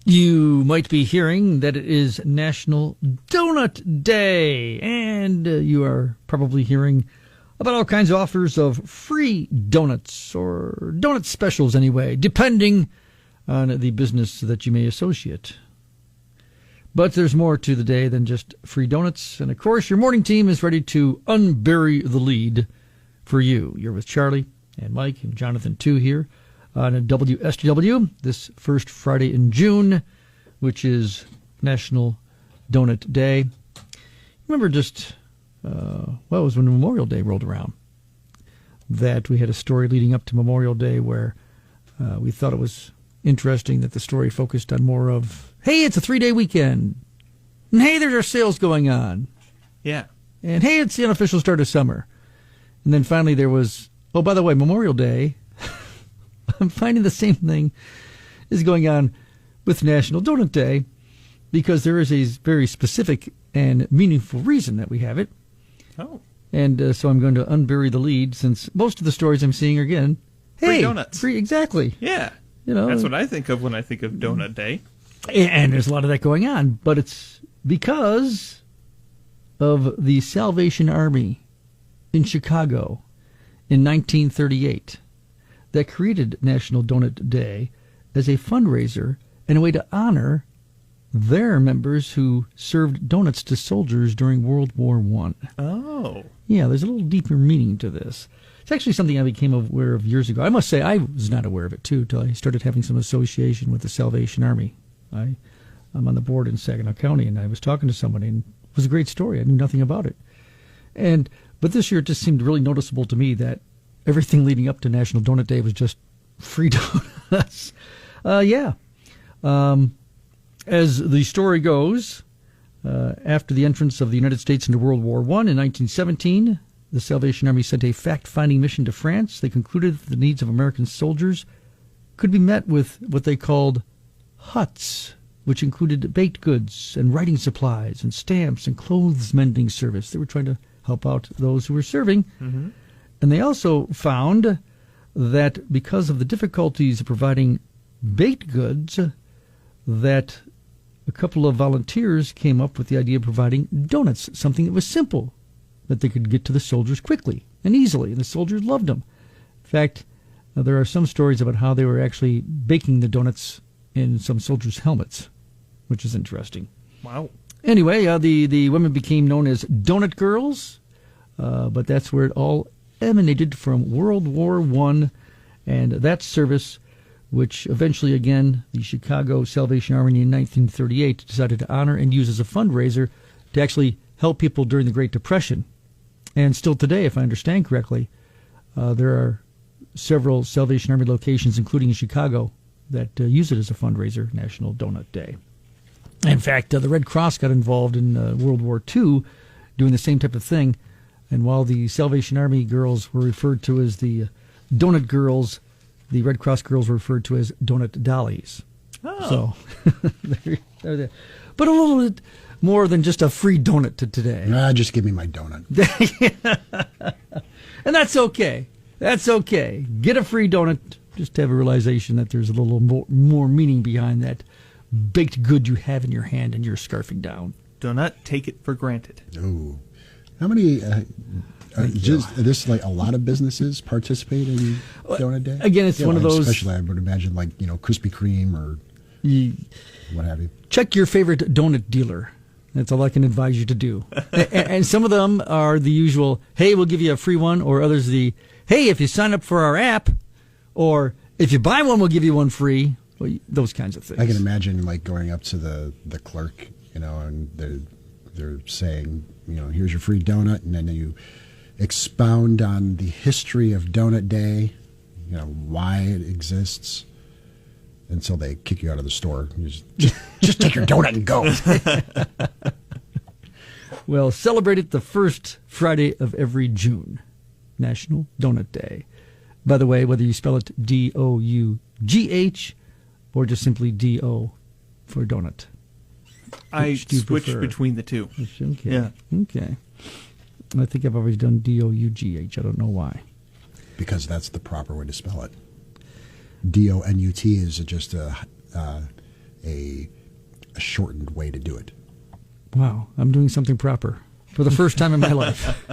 You might be hearing that it is National Doughnut Day, and you are probably hearing about all kinds of offers of free donuts, or donut specials anyway, depending on the business that you may associate. But there's more to the day than just free donuts, and of course your morning team is ready to unbury the lead for you. You're with Charlie and Mike and Jonathan too here on WSGW this first Friday in June, which is National Doughnut Day. Remember just, it was when Memorial Day rolled around, that we had a story leading up to Memorial Day where we thought it was interesting that the story focused on more of, hey, it's a 3-day weekend, and hey, there's our sales going on. Yeah. And hey, it's the unofficial start of summer. And then finally there was, oh, by the way, Memorial Day, I'm finding the same thing is going on with National Doughnut Day, because there is a very specific and meaningful reason that we have it. Oh. And so I'm going to unbury the lead, since most of the stories I'm seeing are, again, hey, free donuts. Free, exactly. Yeah. You know, that's what I think of when I think of Doughnut Day. And there's a lot of that going on, but it's because of the Salvation Army in Chicago in 1938 that created National Doughnut Day as a fundraiser and a way to honor their members who served donuts to soldiers during World War I. Oh. Yeah, there's a little deeper meaning to this. It's actually something I became aware of years ago. I must say I was not aware of it, too, until I started having some association with the Salvation Army. I'm on the board in Saginaw County, and I was talking to somebody, and it was a great story. I knew nothing about it. But this year it just seemed really noticeable to me that everything leading up to National Doughnut Day was just free donuts. As the story goes, after the entrance of the United States into World War I in 1917, the Salvation Army sent a fact-finding mission to France. They concluded that the needs of American soldiers could be met with what they called huts, which included baked goods and writing supplies and stamps and clothes mending service. They were trying to help out those who were serving. Mm-hmm. And they also found that because of the difficulties of providing baked goods, that a couple of volunteers came up with the idea of providing donuts, something that was simple, that they could get to the soldiers quickly and easily, and the soldiers loved them. In fact, there are some stories about how they were actually baking the donuts in some soldiers' helmets, which is interesting. Wow. Anyway, the women became known as Donut Girls, but that's where it all emanated from World War I, and that service, which eventually, again, the Chicago Salvation Army in 1938 decided to honor and use as a fundraiser to actually help people during the Great Depression. And still today, if I understand correctly, there are several Salvation Army locations, including in Chicago, that use it as a fundraiser, National Doughnut Day. In fact, the Red Cross got involved in World War II doing the same type of thing. And while the Salvation Army girls were referred to as the Donut Girls, the Red Cross girls were referred to as Donut Dollies. Oh. So, they're there. But a little bit more than just a free donut to today. Just give me my donut. And that's okay. That's okay. Get a free donut. Just to have a realization that there's a little more meaning behind that baked good you have in your hand and you're scarfing down. Do not take it for granted. Ooh. How many, this like a lot of businesses participate in Doughnut Day? Again, it's one of those. Especially, I would imagine, like, Krispy Kreme or what have you. Check your favorite donut dealer. That's all I can advise you to do. And some of them are the usual, hey, we'll give you a free one, or others the, hey, if you sign up for our app, or if you buy one, we'll give you one free. Well, those kinds of things. I can imagine, like, going up to the clerk, and they're saying, here's your free donut, and then you expound on the history of Doughnut Day, why it exists, until they kick you out of the store. You just take your donut and go. Well, celebrate it the first Friday of every June, National Doughnut Day. By the way, whether you spell it D-O-U-G-H or just simply D-O for donut. I switch between the two. Okay. Yeah. Okay. I think I've always done D-O-U-G-H. I don't know why. Because that's the proper way to spell it. D-O-N-U-T is just a shortened way to do it. Wow, I'm doing something proper for the first time in my life.